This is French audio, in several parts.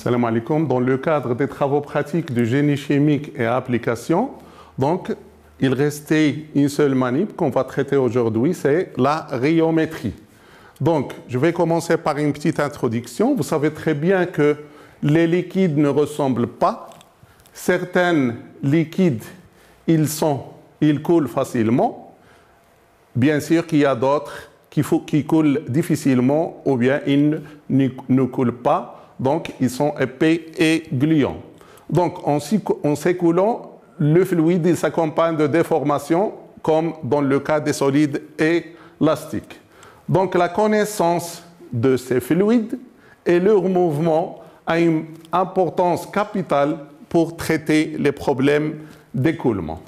Salam alaikum. Dans le cadre des travaux pratiques de génie chimique et application, donc, il restait une seule manip qu'on va traiter aujourd'hui, c'est la rhéométrie. Donc, je vais commencer par une petite introduction. Vous savez très bien que les liquides ne ressemblent pas. Certains liquides, ils coulent facilement. Bien sûr qu'il y a d'autres qui coulent difficilement ou bien ils ne coulent pas. Donc, ils sont épais et gluants. Donc, en s'écoulant, le fluide il s'accompagne de déformations, comme dans le cas des solides élastiques. Donc, la connaissance de ces fluides et leur mouvement a une importance capitale pour traiter les problèmes d'écoulement.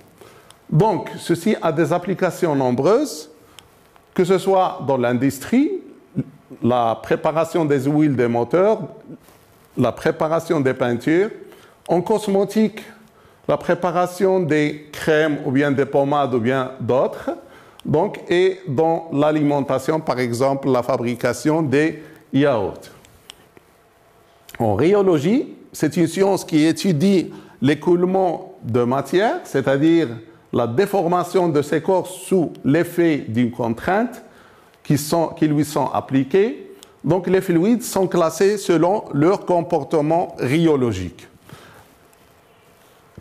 Donc, ceci a des applications nombreuses, que ce soit dans l'industrie, la préparation des huiles des moteurs, la préparation des peintures, en cosmétique, la préparation des crèmes ou bien des pommades ou bien d'autres, donc, et dans l'alimentation, par exemple, la fabrication des yaourts. En rhéologie, c'est une science qui étudie l'écoulement de matière, c'est-à-dire la déformation de ces corps sous l'effet d'une contrainte qui lui sont appliquées. Donc, les fluides sont classés selon leur comportement rhéologique.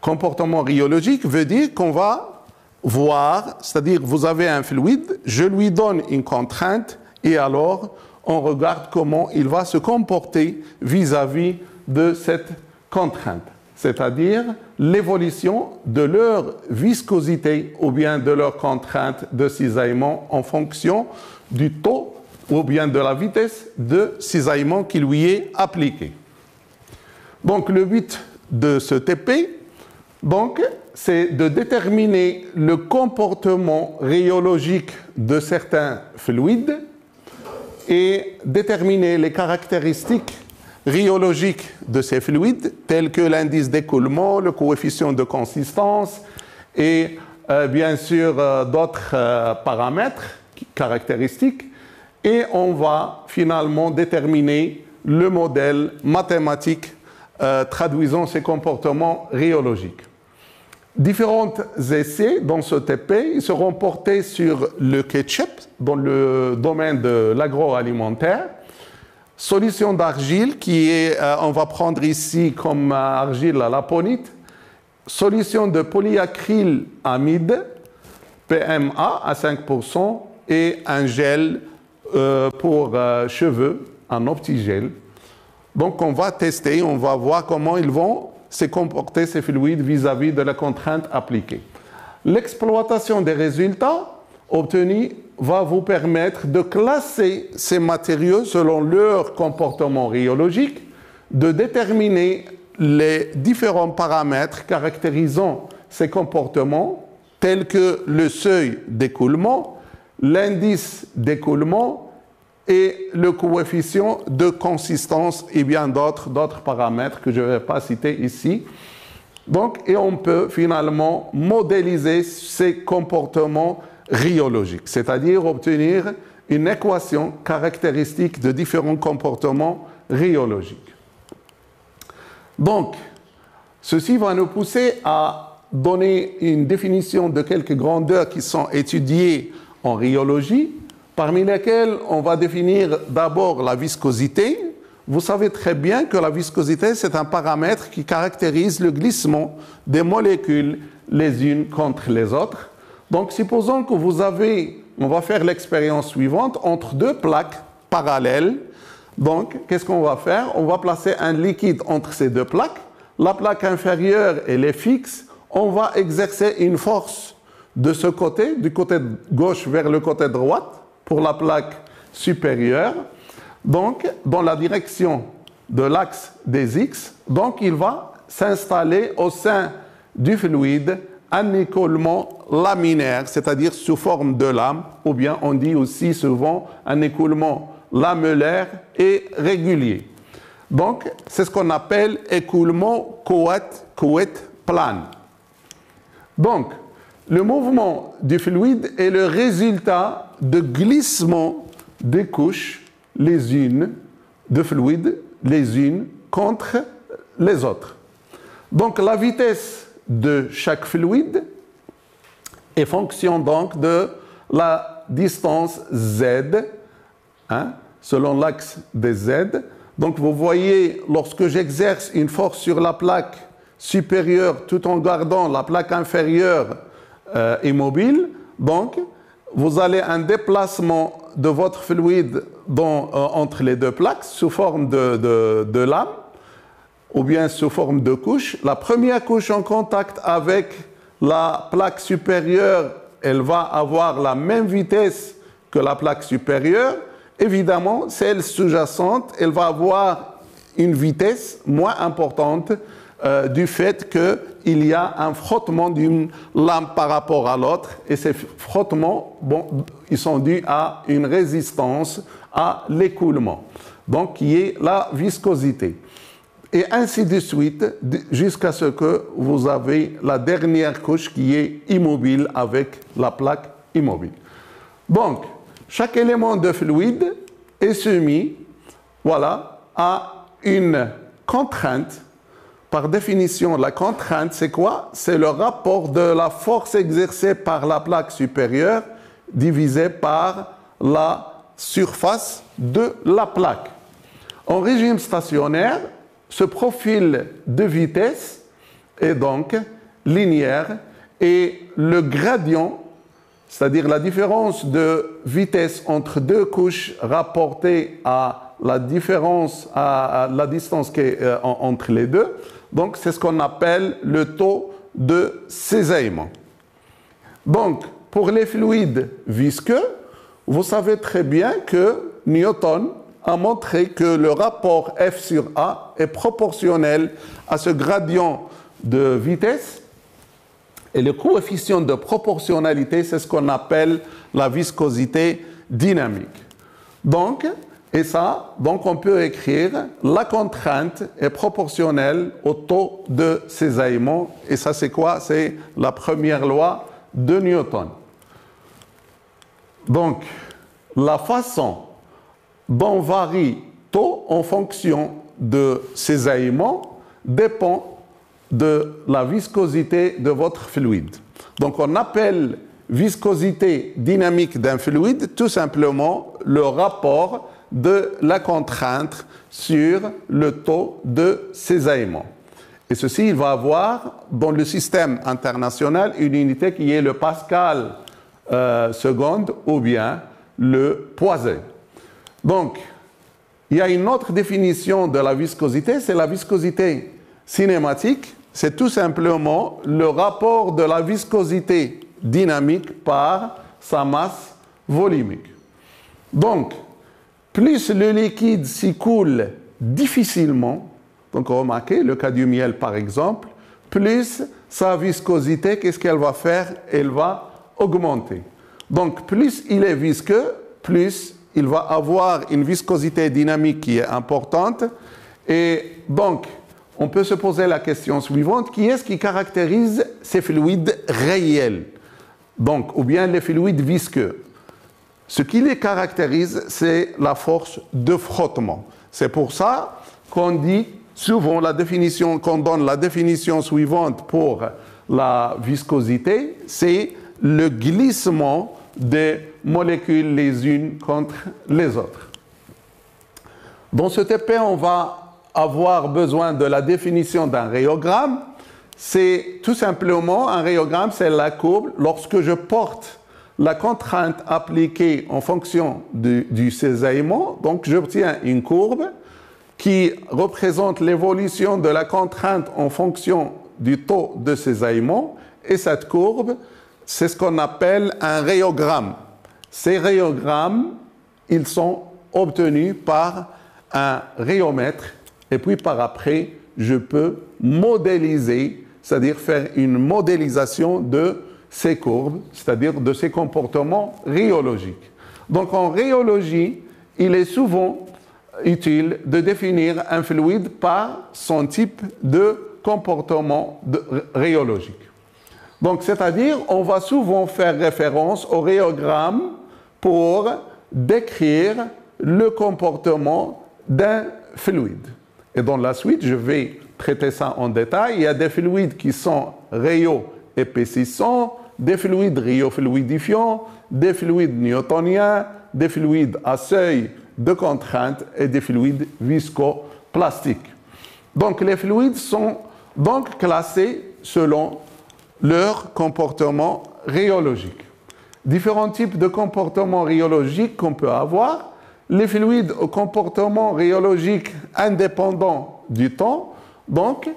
Comportement rhéologique veut dire qu'on va voir, c'est-à-dire vous avez un fluide, je lui donne une contrainte et alors on regarde comment il va se comporter vis-à-vis de cette contrainte, c'est-à-dire l'évolution de leur viscosité ou bien de leur contrainte de cisaillement en fonction du taux ou bien de la vitesse de cisaillement qui lui est appliquée. Donc, le but de ce TP, donc, c'est de déterminer le comportement rhéologique de certains fluides et déterminer les caractéristiques rhéologiques de ces fluides, tels que l'indice d'écoulement, le coefficient de consistance et bien sûr d'autres paramètres caractéristiques. Et on va finalement déterminer le modèle mathématique traduisant ces comportements rhéologiques. Différents essais dans ce TP ils seront portés sur le ketchup dans le domaine de l'agroalimentaire. Solution d'argile qui est, on va prendre ici comme argile à l'aponite. Solution de polyacrylamide, PMA à 5% et un gel pour cheveux, un optigel. Donc, on va tester, on va voir comment ils vont se comporter, ces fluides, vis-à-vis de la contrainte appliquée. L'exploitation des résultats obtenus va vous permettre de classer ces matériaux selon leur comportement rhéologique, de déterminer les différents paramètres caractérisant ces comportements, tels que le seuil d'écoulement, l'indice d'écoulement et le coefficient de consistance et bien d'autres paramètres que je ne vais pas citer ici. Donc, et on peut finalement modéliser ces comportements rhéologiques, c'est-à-dire obtenir une équation caractéristique de différents comportements rhéologiques. Donc, ceci va nous pousser à donner une définition de quelques grandeurs qui sont étudiées en rhéologie, parmi lesquelles on va définir d'abord la viscosité. Vous savez très bien que la viscosité, c'est un paramètre qui caractérise le glissement des molécules les unes contre les autres. Donc, supposons que on va faire l'expérience suivante entre deux plaques parallèles. Donc, qu'est-ce qu'on va faire? On va placer un liquide entre ces deux plaques. La plaque inférieure, elle est fixe. On va exercer une force de ce côté, du côté gauche vers le côté droit, pour la plaque supérieure, donc dans la direction de l'axe des X. Donc, il va s'installer au sein du fluide un écoulement laminaire, c'est-à-dire sous forme de lame, ou bien on dit aussi souvent un écoulement lamellaire et régulier. Donc, c'est ce qu'on appelle écoulement Couette-plane. Donc, le mouvement du fluide est le résultat de glissement des couches, les unes, de fluide, les unes contre les autres. Donc la vitesse de chaque fluide est fonction donc de la distance z, hein, selon l'axe des z. Donc vous voyez, lorsque j'exerce une force sur la plaque supérieure tout en gardant la plaque inférieure immobile, donc vous avez un déplacement de votre fluide entre les deux plaques sous forme de lame ou bien sous forme de couche. La première couche en contact avec la plaque supérieure, elle va avoir la même vitesse que la plaque supérieure. Évidemment, celle sous-jacente, elle va avoir une vitesse moins importante du fait qu'il y a un frottement d'une lame par rapport à l'autre. Et ces frottements, bon, ils sont dus à une résistance à l'écoulement, donc qui est la viscosité. Et ainsi de suite, jusqu'à ce que vous avez la dernière couche qui est immobile avec la plaque immobile. Donc, chaque élément de fluide est soumis, voilà, à une contrainte. Par définition, la contrainte, c'est quoi? C'est le rapport de la force exercée par la plaque supérieure divisé par la surface de la plaque. En régime stationnaire, ce profil de vitesse est donc linéaire et le gradient, c'est-à-dire la différence de vitesse entre deux couches rapportée à la différence, à la distance qui est entre les deux, donc c'est ce qu'on appelle le taux de cisaillement. Donc, pour les fluides visqueux, vous savez très bien que Newton a montré que le rapport F sur A est proportionnel à ce gradient de vitesse. Et le coefficient de proportionnalité, c'est ce qu'on appelle la viscosité dynamique. Donc, donc on peut écrire la contrainte est proportionnelle au taux de cisaillement. Et ça, c'est quoi? C'est la première loi de Newton. Donc, la façon dont varie taux en fonction de cisaillement dépend de la viscosité de votre fluide. Donc, on appelle viscosité dynamique d'un fluide tout simplement le rapport de la contrainte sur le taux de cisaillement. Et ceci, il va avoir dans le système international une unité qui est le pascal seconde ou bien le poisé. Donc, il y a une autre définition de la viscosité, c'est la viscosité cinématique. C'est tout simplement le rapport de la viscosité dynamique par sa masse volumique. Donc, plus le liquide s'écoule difficilement, donc remarquez le cas du miel par exemple, plus sa viscosité, qu'est-ce qu'elle va faire? Elle va augmenter. Donc, plus il est visqueux, plus il va avoir une viscosité dynamique qui est importante. Et donc, on peut se poser la question suivante, qui est-ce qui caractérise ces fluides réels? Donc, ou bien les fluides visqueux. Ce qui les caractérise, c'est la force de frottement. C'est pour ça qu'on dit souvent qu'on donne la définition suivante pour la viscosité, c'est le glissement des molécules les unes contre les autres. Dans ce TP, on va avoir besoin de la définition d'un rayogramme. C'est tout simplement un rayogramme, c'est la courbe. Lorsque je porte la contrainte appliquée en fonction du cisaillement, donc j'obtiens une courbe qui représente l'évolution de la contrainte en fonction du taux de cisaillement. Et cette courbe, c'est ce qu'on appelle un rayogramme. Ces rayogrammes, ils sont obtenus par un rayomètre. Et puis par après, je peux modéliser, c'est-à-dire faire une modélisation de ces courbes, c'est-à-dire de ces comportements rhéologiques. Donc en rhéologie, il est souvent utile de définir un fluide par son type de comportement rhéologique. Donc, c'est-à-dire, on va souvent faire référence au rayogramme pour décrire le comportement d'un fluide. Et dans la suite, je vais traiter ça en détail. Il y a des fluides qui sont rayo-épaississants, des fluides rayofluidifiants, des fluides newtoniens, des fluides à seuil de contrainte et des fluides viscoplastiques. Donc les fluides sont donc classés selon leur comportement rhéologique. Différents types de comportements rhéologiques qu'on peut avoir. Les fluides au comportement rhéologique indépendant du temps, donc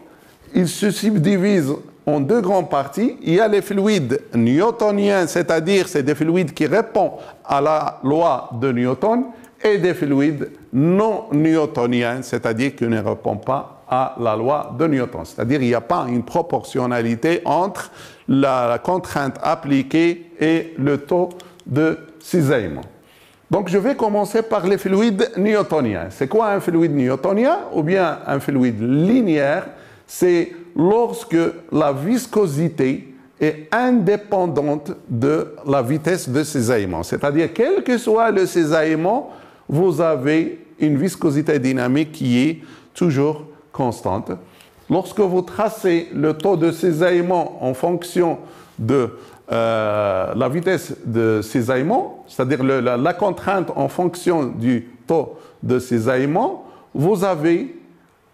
ils se subdivisent en deux grandes parties. Il y a les fluides newtoniens, c'est-à-dire c'est des fluides qui répondent à la loi de Newton, et des fluides non newtoniens, c'est-à-dire qui ne répondent pas à la loi de Newton. C'est-à-dire qu'il n'y a pas une proportionnalité entre la contrainte appliquée et le taux de cisaillement. Donc je vais commencer par les fluides newtoniens. C'est quoi un fluide newtonien ou bien un fluide linéaire? C'est lorsque la viscosité est indépendante de la vitesse de cisaillement. C'est-à-dire, quel que soit le cisaillement, vous avez une viscosité dynamique qui est toujours constante. Lorsque vous tracez le taux de cisaillement en fonction de la vitesse de cisaillement, c'est-à-dire la contrainte en fonction du taux de cisaillement, vous avez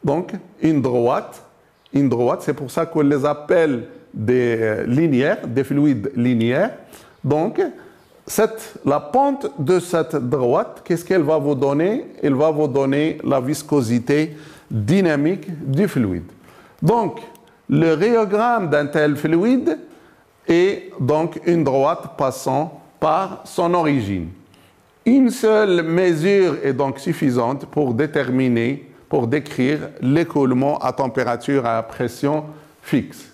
donc une droite. Une droite, c'est pour ça qu'on les appelle des linéaires, des fluides linéaires. Donc, la pente de cette droite, qu'est-ce qu'elle va vous donner? Elle va vous donner la viscosité dynamique du fluide. Donc, le rhéogramme d'un tel fluide est donc une droite passant par son origine. Une seule mesure est donc suffisante pour décrire l'écoulement à température à pression fixe.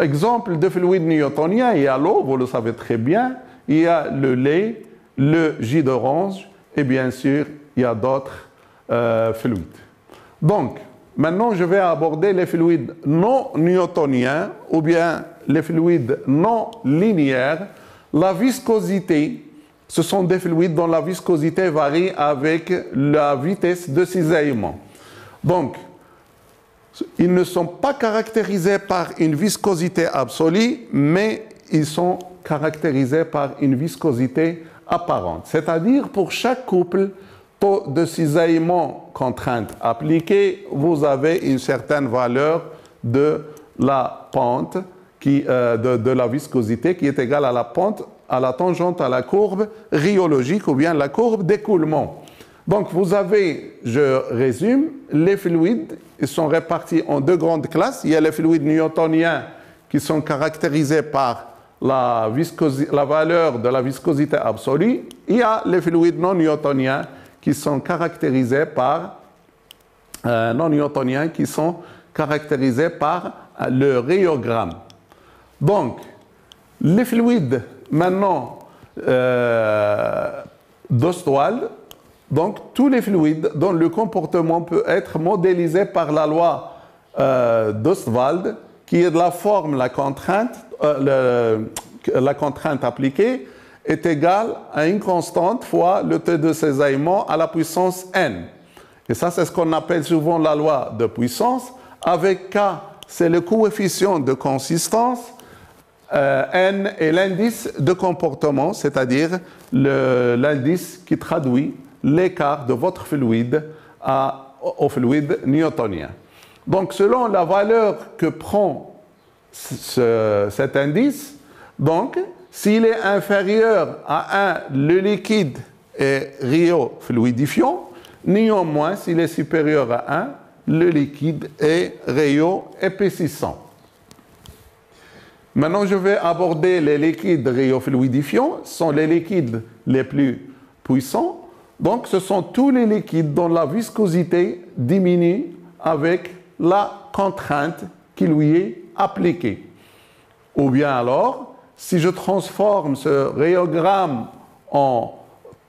Exemple de fluide newtonien, il y a l'eau, vous le savez très bien, il y a le lait, le jus d'orange et bien sûr, il y a d'autres fluides. Donc, maintenant, je vais aborder les fluides non newtoniens ou bien les fluides non linéaires. La viscosité, ce sont des fluides dont la viscosité varie avec la vitesse de cisaillement. Donc, ils ne sont pas caractérisés par une viscosité absolue, mais ils sont caractérisés par une viscosité apparente. C'est-à-dire, pour chaque couple, taux de cisaillement contrainte appliquée, vous avez une certaine valeur de la pente, de la viscosité qui est égale à la pente, à la tangente à la courbe rhéologique ou bien la courbe d'écoulement. Donc, vous avez, je résume, les fluides, ils sont répartis en deux grandes classes. Il y a les fluides newtoniens qui sont caractérisés par la valeur de la viscosité absolue. Il y a les fluides non newtoniens qui sont caractérisés par le rhéogramme. Donc, les fluides maintenant d'Ostwald, donc tous les fluides dont le comportement peut être modélisé par la loi d'Ostwald, qui est de la forme la contrainte appliquée est égale à une constante fois le taux de cisaillement à la puissance n. Et ça, c'est ce qu'on appelle souvent la loi de puissance. Avec K, c'est le coefficient de consistance. N est l'indice de comportement, c'est-à-dire l'indice qui traduit l'écart de votre fluide au fluide newtonien. Donc, selon la valeur que prend cet indice, donc, s'il est inférieur à 1, le liquide est rhéofluidifiant. Néanmoins, s'il est supérieur à 1, le liquide est rhéoépaississant. Maintenant, je vais aborder les liquides rhéofluidifiants. Ce sont les liquides les plus puissants. Donc, ce sont tous les liquides dont la viscosité diminue avec la contrainte qui lui est appliquée. Ou bien alors, si je transforme ce rhéogramme en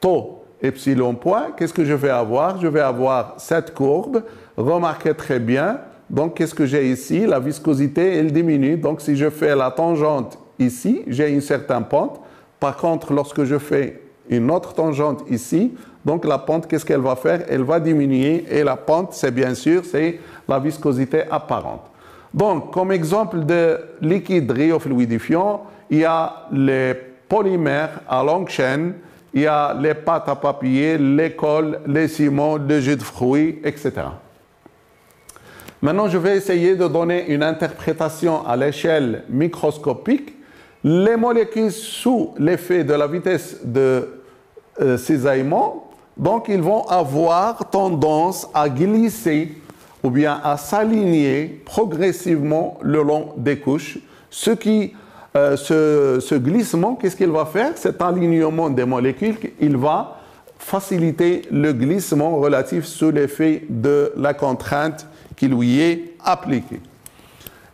taux epsilon point, qu'est-ce que je vais avoir? Je vais avoir cette courbe. Remarquez très bien. Donc, qu'est-ce que j'ai ici? La viscosité, elle diminue. Donc, si je fais la tangente ici, j'ai une certaine pente. Par contre, lorsque je fais une autre tangente ici, Donc la pente, qu'est-ce qu'elle va faire? Elle va diminuer et la pente, c'est bien sûr, c'est la viscosité apparente. Donc, comme exemple de liquide rhéofluidifiant, il y a les polymères à longue chaîne, il y a les pâtes à papier, les cols, les ciments, le jus de fruits, etc. Maintenant, je vais essayer de donner une interprétation à l'échelle microscopique. Les molécules sous l'effet de la vitesse de cisaillement, donc ils vont avoir tendance à glisser ou bien à s'aligner progressivement le long des couches. Ce glissement, qu'est-ce qu'il va faire? Cet alignement des molécules, il va faciliter le glissement relatif sous l'effet de la contrainte qui lui est appliquée.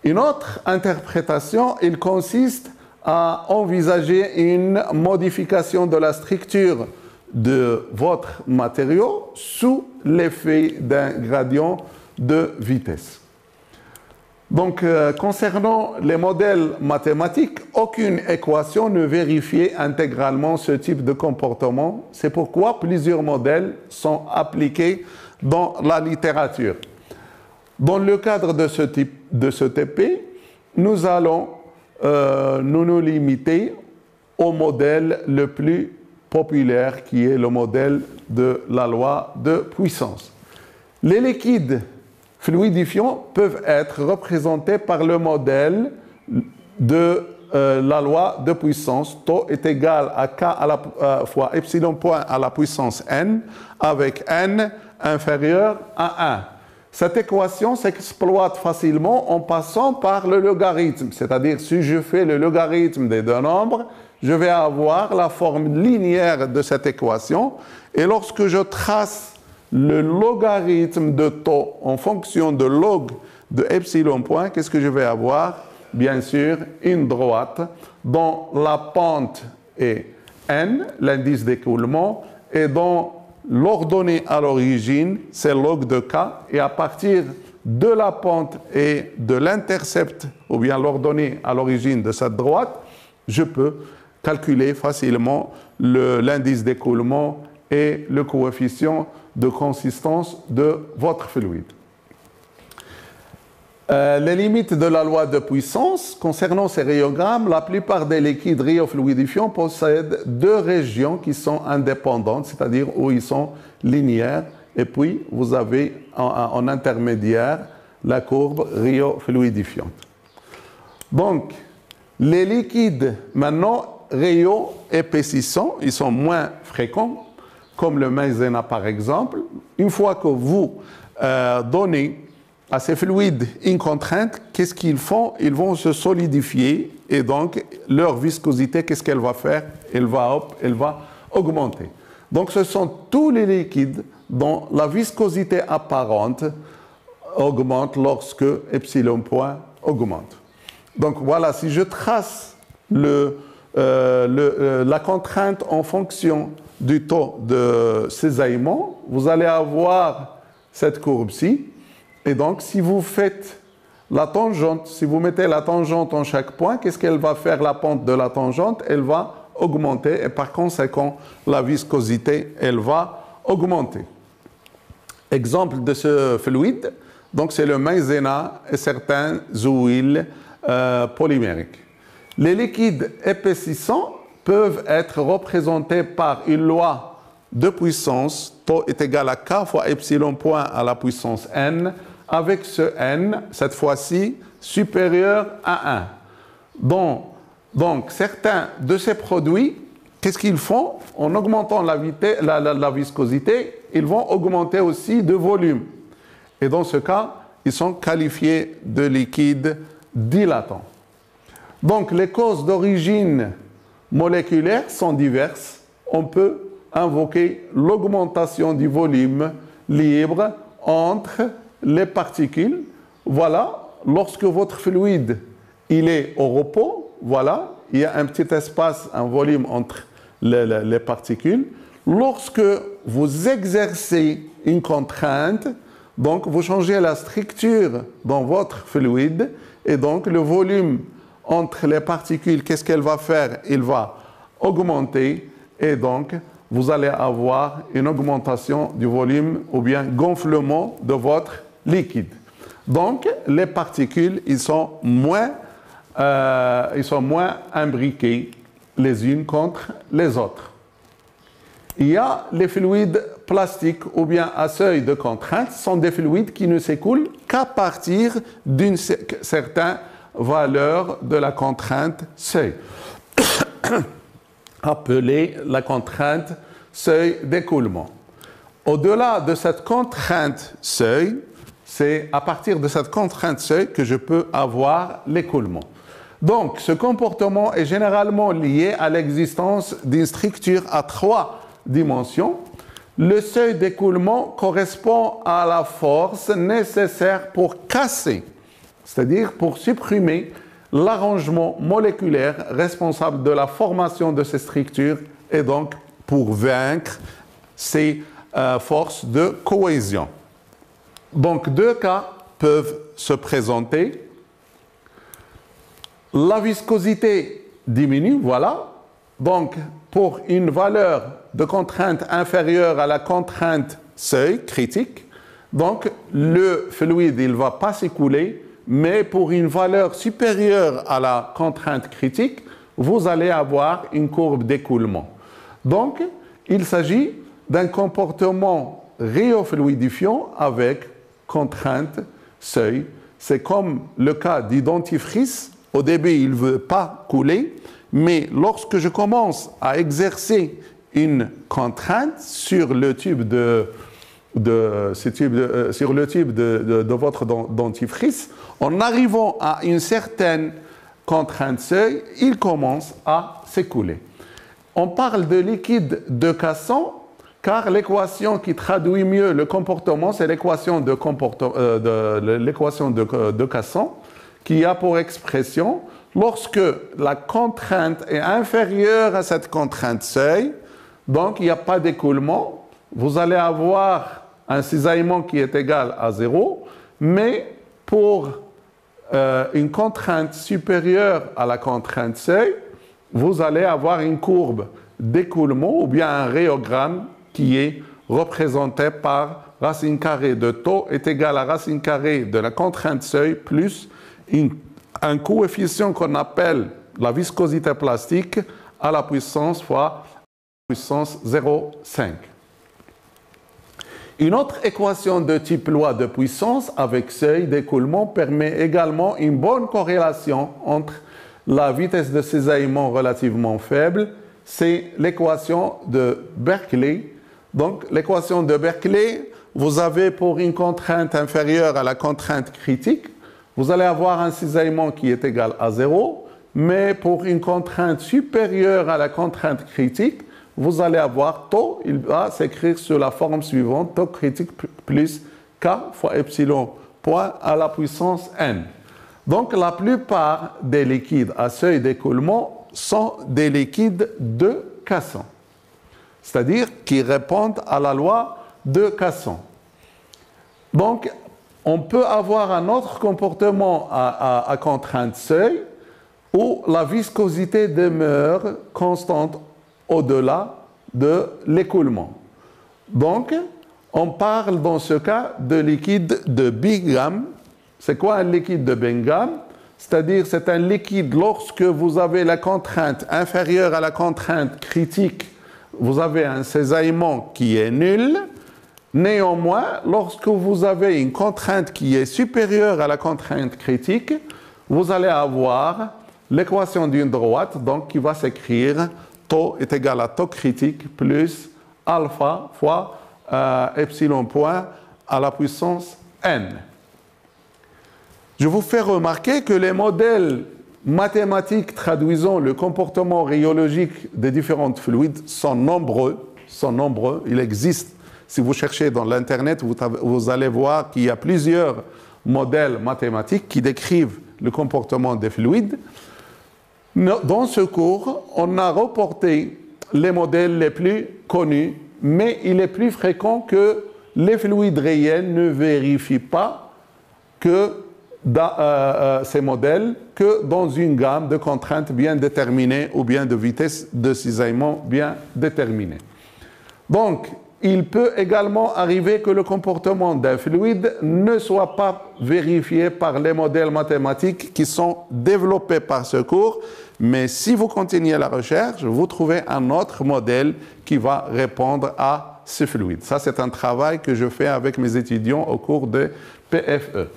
Une autre interprétation, il consiste à envisager une modification de la structure de votre matériau sous l'effet d'un gradient de vitesse. Donc, concernant les modèles mathématiques, aucune équation ne vérifiait intégralement ce type de comportement. C'est pourquoi plusieurs modèles sont appliqués dans la littérature. Dans le cadre de ce TP, nous allons nous limiter au modèle le plus populaire qui est le modèle de la loi de puissance. Les liquides fluidifiants peuvent être représentés par le modèle de la loi de puissance. Taux est égal à K fois epsilon point à la puissance n avec n inférieur à 1. Cette équation s'exploite facilement en passant par le logarithme. C'est-à-dire, si je fais le logarithme des deux nombres, je vais avoir la forme linéaire de cette équation. Et lorsque je trace le logarithme de taux en fonction de log de epsilon point, qu'est-ce que je vais avoir? Bien sûr, une droite dont la pente est n, l'indice d'écoulement, et dont l'ordonnée à l'origine, c'est log de k, et à partir de la pente et de l'intercept, ou bien l'ordonnée à l'origine de cette droite, je peux calculer facilement l'indice d'écoulement et le coefficient de consistance de votre fluide. Les limites de la loi de puissance, concernant ces rhéogrammes, la plupart des liquides rhéofluidifiants possèdent deux régions qui sont indépendantes, c'est-à-dire où ils sont linéaires, et puis vous avez en intermédiaire la courbe rhéofluidifiante. Donc, les liquides maintenant rhéoépaississants, ils sont moins fréquents, comme le maïzena par exemple. Une fois que vous donnez à ces fluides une contrainte, qu'est-ce qu'ils font? Ils vont se solidifier et donc leur viscosité, qu'est-ce qu'elle va faire? Elle va augmenter. Donc ce sont tous les liquides dont la viscosité apparente augmente lorsque epsilon point augmente. Donc voilà, si je trace la contrainte en fonction du taux de cisaillement, vous allez avoir cette courbe-ci. Et donc, si vous faites la tangente, si vous mettez la tangente en chaque point, qu'est-ce qu'elle va faire la pente de la tangente? Elle va augmenter et par conséquent, la viscosité, elle va augmenter. Exemple de ce fluide, donc c'est le maïzena et certains huiles polymériques. Les liquides épaississants peuvent être représentés par une loi de puissance, taux est égal à K fois epsilon point à la puissance n, avec ce n, cette fois-ci, supérieur à 1. Donc, certains de ces produits, qu'est-ce qu'ils font? En augmentant la viscosité, ils vont augmenter aussi de volume. Et dans ce cas, ils sont qualifiés de liquides dilatants. Donc, les causes d'origine moléculaire sont diverses. On peut invoquer l'augmentation du volume libre entre les particules. Voilà, lorsque votre fluide il est au repos, voilà, il y a un petit espace, un volume entre les particules. Lorsque vous exercez une contrainte, donc vous changez la structure dans votre fluide et donc le volume entre les particules, qu'est-ce qu'elle va faire? Il va augmenter et donc vous allez avoir une augmentation du volume ou bien gonflement de votre liquide. Donc, les particules, ils sont moins imbriquées les unes contre les autres. Il y a les fluides plastiques ou bien à seuil de contrainte, ce sont des fluides qui ne s'écoulent qu'à partir d'une certaine valeur de la contrainte seuil, appelée la contrainte seuil d'écoulement. Au-delà de cette contrainte seuil, c'est à partir de cette contrainte seuil que je peux avoir l'écoulement. Donc, ce comportement est généralement lié à l'existence d'une structure à 3 dimensions. Le seuil d'écoulement correspond à la force nécessaire pour casser, c'est-à-dire pour supprimer l'arrangement moléculaire responsable de la formation de ces structures et donc pour vaincre ces forces de cohésion. Donc, 2 cas peuvent se présenter. La viscosité diminue, voilà. Donc, pour une valeur de contrainte inférieure à la contrainte seuil critique, donc le fluide il ne va pas s'écouler, mais pour une valeur supérieure à la contrainte critique, vous allez avoir une courbe d'écoulement. Donc, il s'agit d'un comportement rhéofluidifiant avec contrainte seuil. C'est comme le cas du dentifrice. Au début, il ne veut pas couler, mais lorsque je commence à exercer une contrainte sur le tube de votre dentifrice, en arrivant à une certaine contrainte seuil, il commence à s'écouler. On parle de liquide de Casson, car l'équation qui traduit mieux le comportement, c'est l'équation de Casson, qui a pour expression, lorsque la contrainte est inférieure à cette contrainte seuil, donc il n'y a pas d'écoulement, vous allez avoir un cisaillement qui est égal à 0, mais pour une contrainte supérieure à la contrainte seuil, vous allez avoir une courbe d'écoulement ou bien un rhéogramme qui est représenté par racine carrée de taux est égal à racine carrée de la contrainte seuil plus un coefficient qu'on appelle la viscosité plastique à la puissance fois puissance 0,5. Une autre équation de type loi de puissance avec seuil d'écoulement permet également une bonne corrélation entre la vitesse de cisaillement relativement faible, c'est l'équation de Berkeley. Donc, l'équation de Berkeley, vous avez pour une contrainte inférieure à la contrainte critique, vous allez avoir un cisaillement qui est égal à 0, mais pour une contrainte supérieure à la contrainte critique, vous allez avoir taux, il va s'écrire sur la forme suivante, taux critique plus K fois epsilon point à la puissance n. Donc, la plupart des liquides à seuil d'écoulement sont des liquides de Casson, c'est-à-dire qui répondent à la loi de Casson. Donc, on peut avoir un autre comportement à contrainte seuil où la viscosité demeure constante au-delà de l'écoulement. Donc, on parle dans ce cas de liquide de Bingham. C'est quoi un liquide de Bingham? C'est-à-dire, c'est un liquide lorsque vous avez la contrainte inférieure à la contrainte critique, vous avez un cisaillement qui est nul. Néanmoins, lorsque vous avez une contrainte qui est supérieure à la contrainte critique, vous allez avoir l'équation d'une droite, donc qui va s'écrire taux est égal à taux critique plus alpha fois epsilon point à la puissance n. Je vous fais remarquer que les modèles mathématiques traduisant le comportement rhéologique des différents fluides sont nombreux. Il existe, si vous cherchez dans l'Internet, vous allez voir qu'il y a plusieurs modèles mathématiques qui décrivent le comportement des fluides. Dans ce cours, on a reporté les modèles les plus connus, mais il est plus fréquent que les fluides réels ne vérifient pas que ces modèles que dans une gamme de contraintes bien déterminées ou bien de vitesse de cisaillement bien déterminée. Donc, il peut également arriver que le comportement d'un fluide ne soit pas vérifié par les modèles mathématiques qui sont développés par ce cours, mais si vous continuez la recherche, vous trouvez un autre modèle qui va répondre à ce fluide. Ça, c'est un travail que je fais avec mes étudiants au cours de PFE.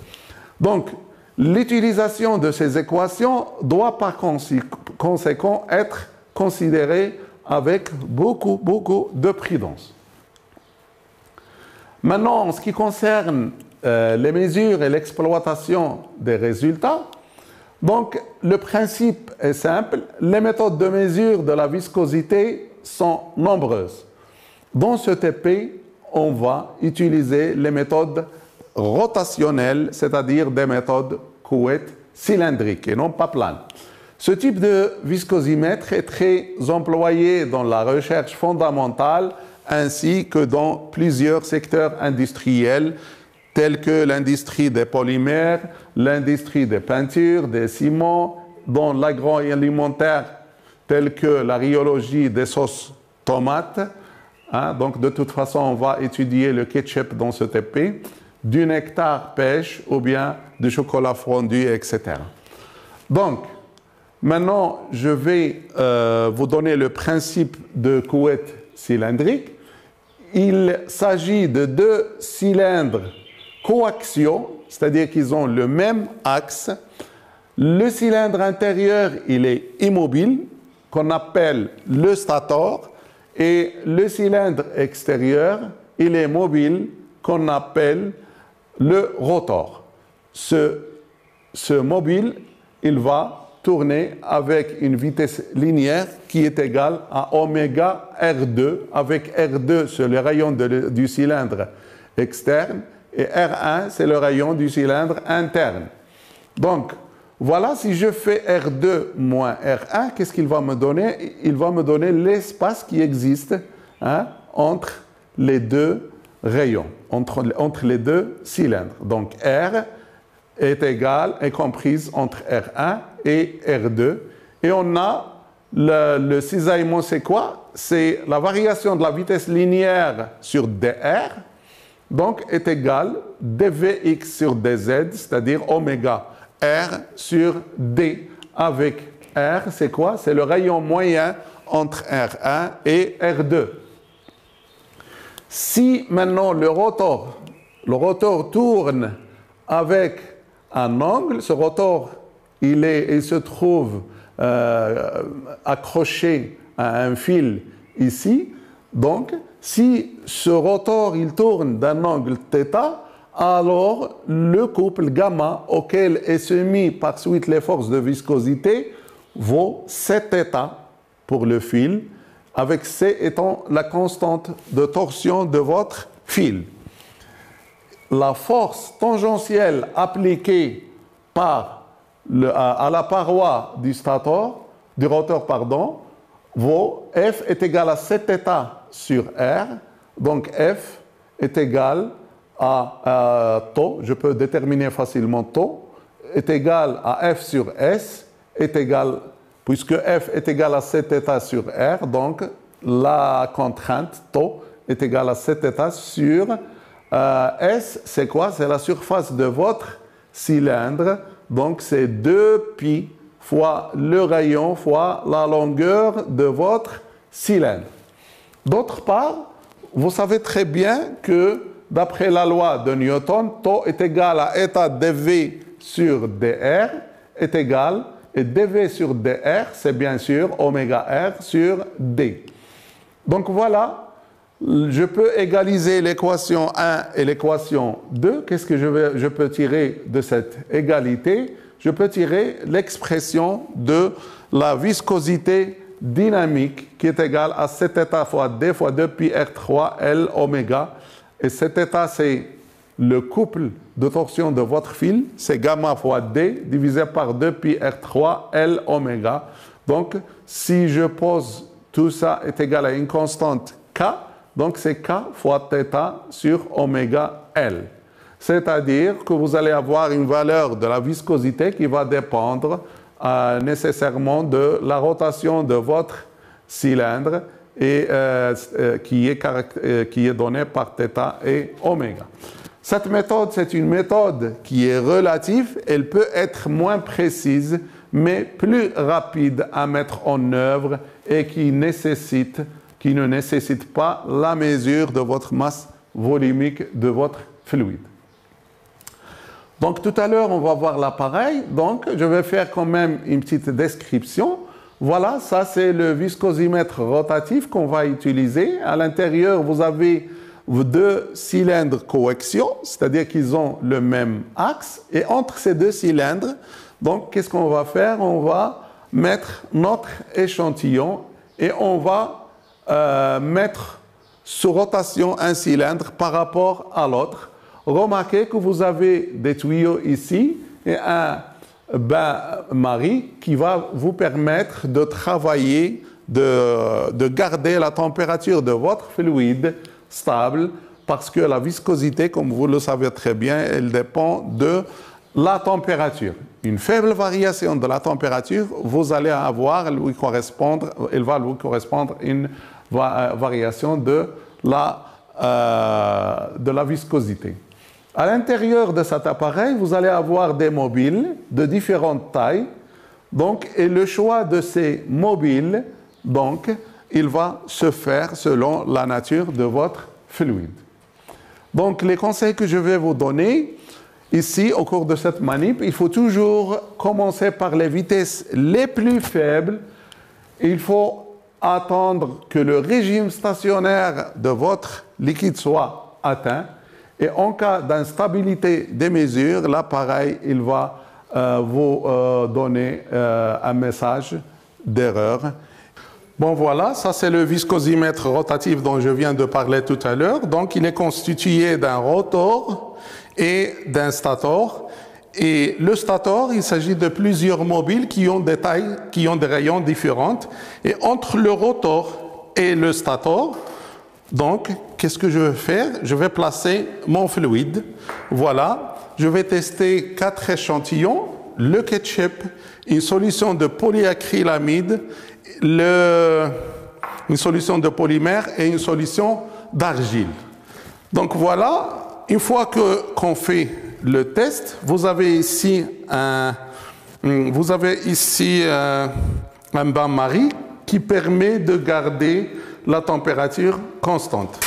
Donc, l'utilisation de ces équations doit par conséquent être considérée avec beaucoup de prudence. Maintenant, en ce qui concerne les mesures et l'exploitation des résultats, donc le principe est simple, les méthodes de mesure de la viscosité sont nombreuses. Dans ce TP, on va utiliser les méthodes rotationnelles, c'est-à-dire des méthodes couettes cylindriques et non pas planes. Ce type de viscosimètre est très employé dans la recherche fondamentale ainsi que dans plusieurs secteurs industriels tels que l'industrie des polymères, l'industrie des peintures, des ciments, dans l'agroalimentaire tel que la rhéologie des sauces tomates. Donc de toute façon, on va étudier le ketchup dans ce TP, du nectar pêche ou bien du chocolat fondu, etc. Donc, maintenant, je vais vous donner le principe de couette cylindrique. Il s'agit de deux cylindres coaxiaux, c'est-à-dire qu'ils ont le même axe. Le cylindre intérieur, il est immobile, qu'on appelle le stator, et le cylindre extérieur, il est mobile, qu'on appelle le rotor. Ce mobile, il va tourner avec une vitesse linéaire qui est égale à oméga R2, avec R2 c'est le rayon du cylindre externe et R1 c'est le rayon du cylindre interne. Donc voilà, si je fais R2 moins R1, qu'est-ce qu'il va me donner? Il va me donner l'espace qui existe entre les deux rayons, entre les deux cylindres. Donc R est comprise entre R1 et R2. Et on a le cisaillement, c'est quoi? C'est la variation de la vitesse linéaire sur dr, donc est égale dvx sur dz, c'est-à-dire oméga r sur d. Avec r, c'est quoi? C'est le rayon moyen entre R1 et R2. Si maintenant le rotor tourne avec un angle, ce rotor il se trouve accroché à un fil ici. Donc, si ce rotor il tourne d'un angle θ, alors le couple gamma auquel est soumis par suite les forces de viscosité vaut Cθ pour le fil, avec C étant la constante de torsion de votre fil. La force tangentielle appliquée à la paroi du rotor, vaut F est égal à Cθ sur R. Donc F est égal à tau, je peux déterminer facilement tau, est égal à F sur S, est égal, puisque F est égal à Cθ sur R, donc la contrainte tau est égale à Cθ sur S, c'est quoi? C'est la surface de votre cylindre, donc c'est 2π fois le rayon fois la longueur de votre cylindre. D'autre part, vous savez très bien que d'après la loi de Newton, tau est égal à eta dv sur dr est égal, et dv sur dr, c'est bien sûr oméga r sur d. Donc voilà, je peux égaliser l'équation 1 et l'équation 2. Qu'est-ce que je peux tirer de cette égalité? Je peux tirer l'expression de la viscosité dynamique qui est égale à Cθ fois d fois 2π r3 L oméga. Et Cθ, c'est le couple de torsion de votre fil, c'est gamma fois d divisé par 2π r3 L oméga. Donc, si je pose tout ça est égal à une constante k, donc c'est k fois θ sur oméga L. C'est-à-dire que vous allez avoir une valeur de la viscosité qui va dépendre nécessairement de la rotation de votre cylindre et qui est donnée par θ et oméga. Cette méthode, c'est une méthode qui est relative, elle peut être moins précise, mais plus rapide à mettre en œuvre et qui ne nécessite pas la mesure de votre masse volumique de votre fluide. Donc tout à l'heure, on va voir l'appareil. Donc je vais faire quand même une petite description. Voilà, ça c'est le viscosimètre rotatif qu'on va utiliser. À l'intérieur, vous avez deux cylindres coaxiaux, c'est-à-dire qu'ils ont le même axe. Et entre ces deux cylindres, donc qu'est-ce qu'on va faire? On va mettre notre échantillon et on va mettre sous rotation un cylindre par rapport à l'autre. Remarquez que vous avez des tuyaux ici et un bain-marie qui va vous permettre de travailler, de garder la température de votre fluide stable parce que la viscosité, comme vous le savez très bien, elle dépend de la température. Une faible variation de la température, vous allez avoir, elle va lui correspondre une variation de la viscosité. À l'intérieur de cet appareil, vous allez avoir des mobiles de différentes tailles. Donc, et le choix de ces mobiles, donc, il va se faire selon la nature de votre fluide. Donc, les conseils que je vais vous donner ici au cours de cette manip, il faut toujours commencer par les vitesses les plus faibles. Il faut attendre que le régime stationnaire de votre liquide soit atteint. Et en cas d'instabilité des mesures, l'appareil il va vous donner un message d'erreur. Bon voilà, ça c'est le viscosimètre rotatif dont je viens de parler tout à l'heure. Donc il est constitué d'un rotor et d'un stator. Et le stator, il s'agit de plusieurs mobiles qui ont des tailles, qui ont des rayons différentes. Et entre le rotor et le stator, donc, qu'est-ce que je vais faire? Je vais placer mon fluide. Voilà, je vais tester 4 échantillons, le ketchup, une solution de polyacrylamide, une solution de polymère et une solution d'argile. Donc voilà, une fois qu'on fait le test, vous avez ici un bain-marie qui permet de garder la température constante.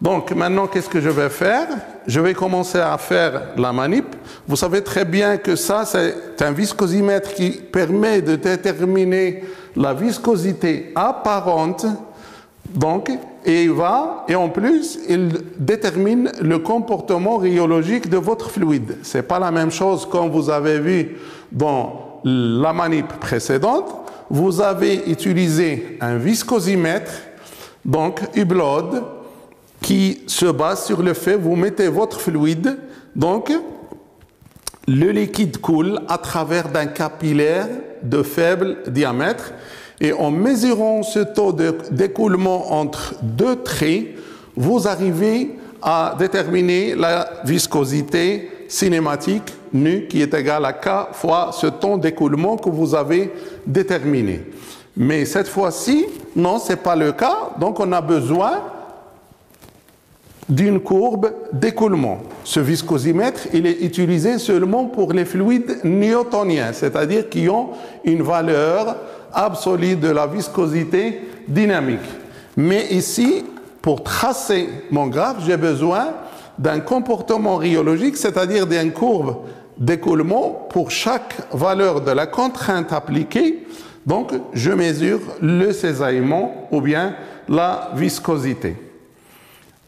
Donc maintenant, qu'est-ce que je vais faire? Je vais commencer à faire la manip. Vous savez très bien que ça, c'est un viscosimètre qui permet de déterminer la viscosité apparente. Donc, et en plus, il détermine le comportement rhéologique de votre fluide. Ce n'est pas la même chose comme vous avez vu dans la manip précédente. Vous avez utilisé un viscosimètre, donc Hublot, qui se base sur le fait vous mettez votre fluide, donc le liquide coule à travers d'un capillaire de faible diamètre et en mesurant ce taux d'écoulement entre deux traits, vous arrivez à déterminer la viscosité cinématique nu qui est égale à K fois ce temps d'écoulement que vous avez déterminé. Mais cette fois-ci, non, ce n'est pas le cas. Donc, on a besoin d'une courbe d'écoulement. Ce viscosimètre, il est utilisé seulement pour les fluides newtoniens, c'est-à-dire qui ont une valeur absolue de la viscosité dynamique. Mais ici, pour tracer mon graphe, j'ai besoin d'un comportement rhéologique, c'est-à-dire d'une courbe d'écoulement pour chaque valeur de la contrainte appliquée. Donc, je mesure le cisaillement ou bien la viscosité.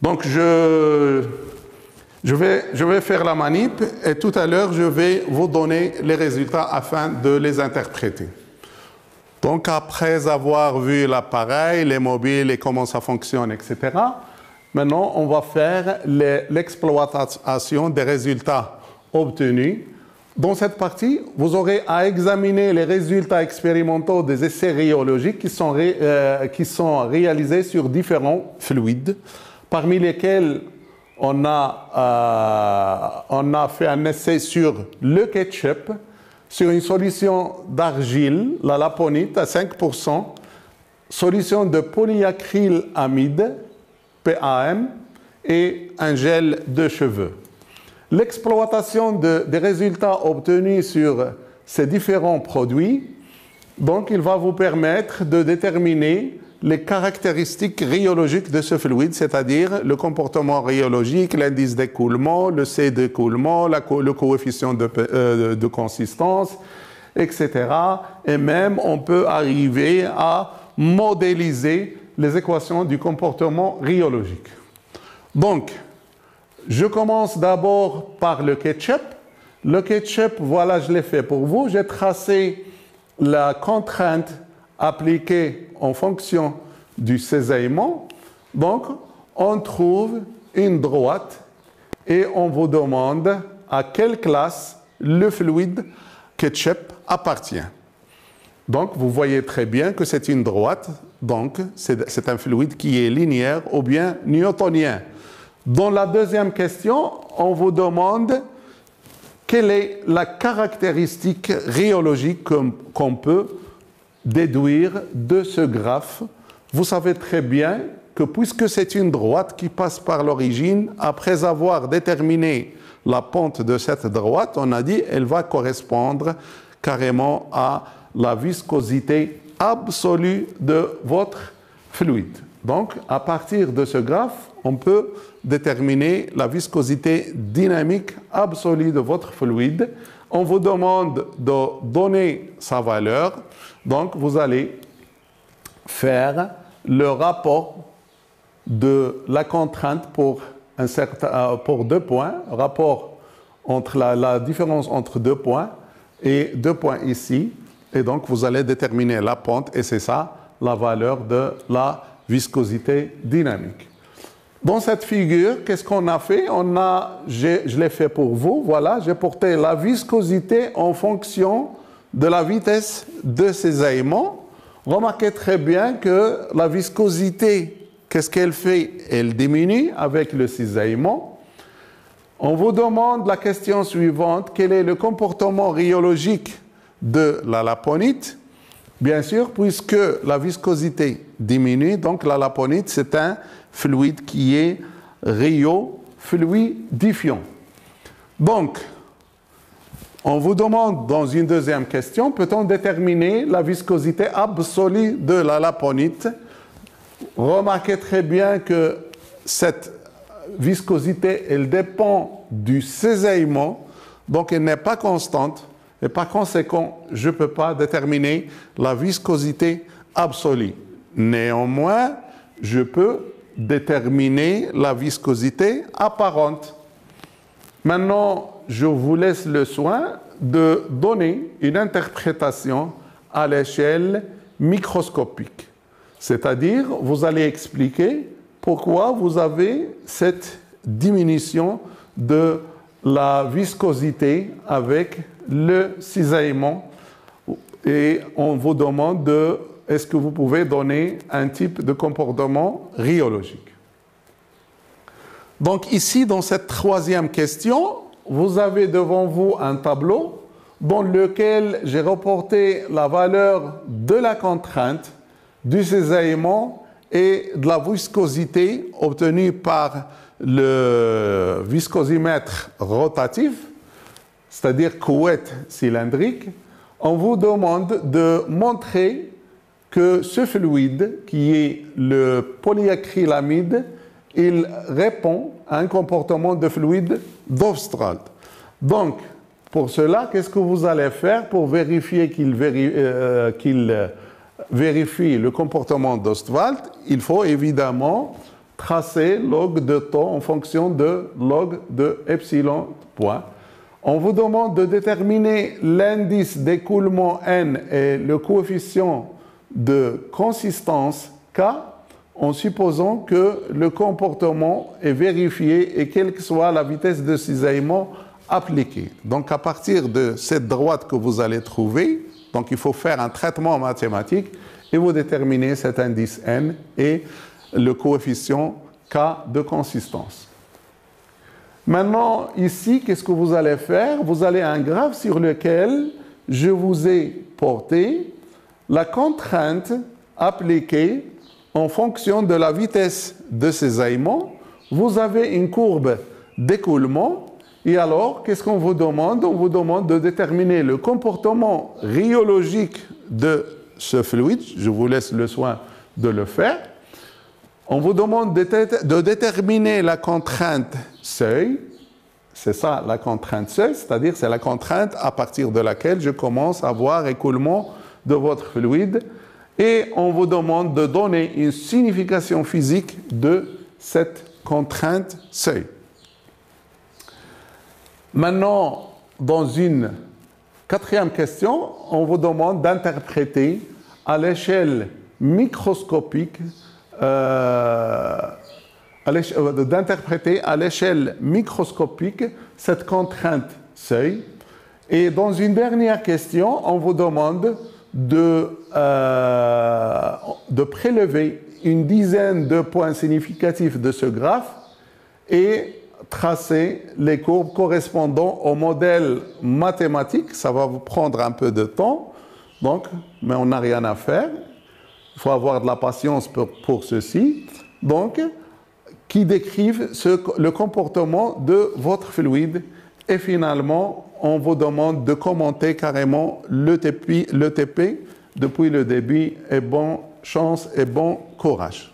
Donc, je vais faire la manip et tout à l'heure, je vais vous donner les résultats afin de les interpréter. Donc, après avoir vu l'appareil, les mobiles et comment ça fonctionne, etc., maintenant, on va faire l'exploitation des résultats obtenus. Dans cette partie, vous aurez à examiner les résultats expérimentaux des essais rhéologiques qui sont réalisés sur différents fluides, parmi lesquels on a fait un essai sur le ketchup, sur une solution d'argile, la laponite à 5%, solution de polyacrylamide, PAM, et un gel de cheveux. L'exploitation des résultats obtenus sur ces différents produits, donc il va vous permettre de déterminer les caractéristiques rhéologiques de ce fluide, c'est-à-dire le comportement rhéologique, l'indice d'écoulement, le C d'écoulement, le coefficient de consistance, etc. Et même, on peut arriver à modéliser les équations du comportement rhéologique. Donc, je commence d'abord par le ketchup. Le ketchup, voilà, je l'ai fait pour vous. J'ai tracé la contrainte appliquée en fonction du cisaillement. Donc, on trouve une droite et on vous demande à quelle classe le fluide ketchup appartient. Donc, vous voyez très bien que c'est une droite, donc c'est un fluide qui est linéaire ou bien newtonien. Dans la deuxième question, on vous demande quelle est la caractéristique rhéologique qu'on peut déduire de ce graphe. Vous savez très bien que puisque c'est une droite qui passe par l'origine, après avoir déterminé la pente de cette droite, on a dit qu'elle va correspondre carrément à la viscosité absolue de votre fluide. Donc, à partir de ce graphe, on peut déterminer la viscosité dynamique absolue de votre fluide. On vous demande de donner sa valeur. Donc, vous allez faire le rapport de la contrainte pour 2 points, rapport entre la différence entre 2 points et 2 points ici. Et donc, vous allez déterminer la pente et c'est ça, la valeur de la viscosité dynamique. Dans cette figure, qu'est-ce qu'on a fait? Je l'ai fait pour vous. Voilà, j'ai porté la viscosité en fonction de la vitesse de cisaillement. Remarquez très bien que la viscosité, qu'est-ce qu'elle fait? Elle diminue avec le cisaillement. On vous demande la question suivante. Quel est le comportement rhéologique de la laponite? Bien sûr, puisque la viscosité diminue, donc la laponite, c'est un fluide qui est rhéofluidifiant. Donc, on vous demande dans une deuxième question, peut-on déterminer la viscosité absolue de la laponite? Remarquez très bien que cette viscosité, elle dépend du cisaillement, donc elle n'est pas constante. Et par conséquent, je ne peux pas déterminer la viscosité absolue. Néanmoins, je peux déterminer la viscosité apparente. Maintenant, je vous laisse le soin de donner une interprétation à l'échelle microscopique. C'est-à-dire, vous allez expliquer pourquoi vous avez cette diminution de la viscosité avec le cisaillement et on vous demande est-ce que vous pouvez donner un type de comportement rhéologique. Donc ici, dans cette troisième question, vous avez devant vous un tableau dans lequel j'ai reporté la valeur de la contrainte, du cisaillement et de la viscosité obtenue par le viscosimètre rotatif, c'est-à-dire couette cylindrique. On vous demande de montrer que ce fluide, qui est le polyacrylamide, il répond à un comportement de fluide d'Ostwald. Donc, pour cela, qu'est-ce que vous allez faire pour vérifier qu'il vérifie le comportement d'Ostwald? Il faut évidemment tracer log de temps en fonction de log de epsilon point. On vous demande de déterminer l'indice d'écoulement N et le coefficient de consistance K en supposant que le comportement est vérifié et quelle que soit la vitesse de cisaillement appliquée. Donc à partir de cette droite que vous allez trouver, donc il faut faire un traitement mathématique et vous déterminez cet indice N et le coefficient K de consistance. Maintenant, ici, qu'est-ce que vous allez faire? Vous allez un graphe sur lequel je vous ai porté la contrainte appliquée en fonction de la vitesse de ces aimants. Vous avez une courbe d'écoulement. Et alors, qu'est-ce qu'on vous demande? On vous demande de déterminer le comportement rhéologique de ce fluide. Je vous laisse le soin de le faire. On vous demande de déterminer la contrainte seuil. C'est ça, la contrainte seuil, c'est-à-dire c'est la contrainte à partir de laquelle je commence à avoir écoulement de votre fluide. Et on vous demande de donner une signification physique de cette contrainte seuil. Maintenant, dans une quatrième question, on vous demande d'interpréter à l'échelle microscopique, cette contrainte seuil. Et dans une dernière question, on vous demande de prélever une dizaine de points significatifs de ce graphe et tracer les courbes correspondant au modèle mathématique. Ça va vous prendre un peu de temps, donc, mais on n'a rien à faire. Il faut avoir de la patience pour ceci. Donc, qui décrivent le comportement de votre fluide. Et finalement, on vous demande de commenter carrément le TP depuis le début. Et bonne chance et bon courage.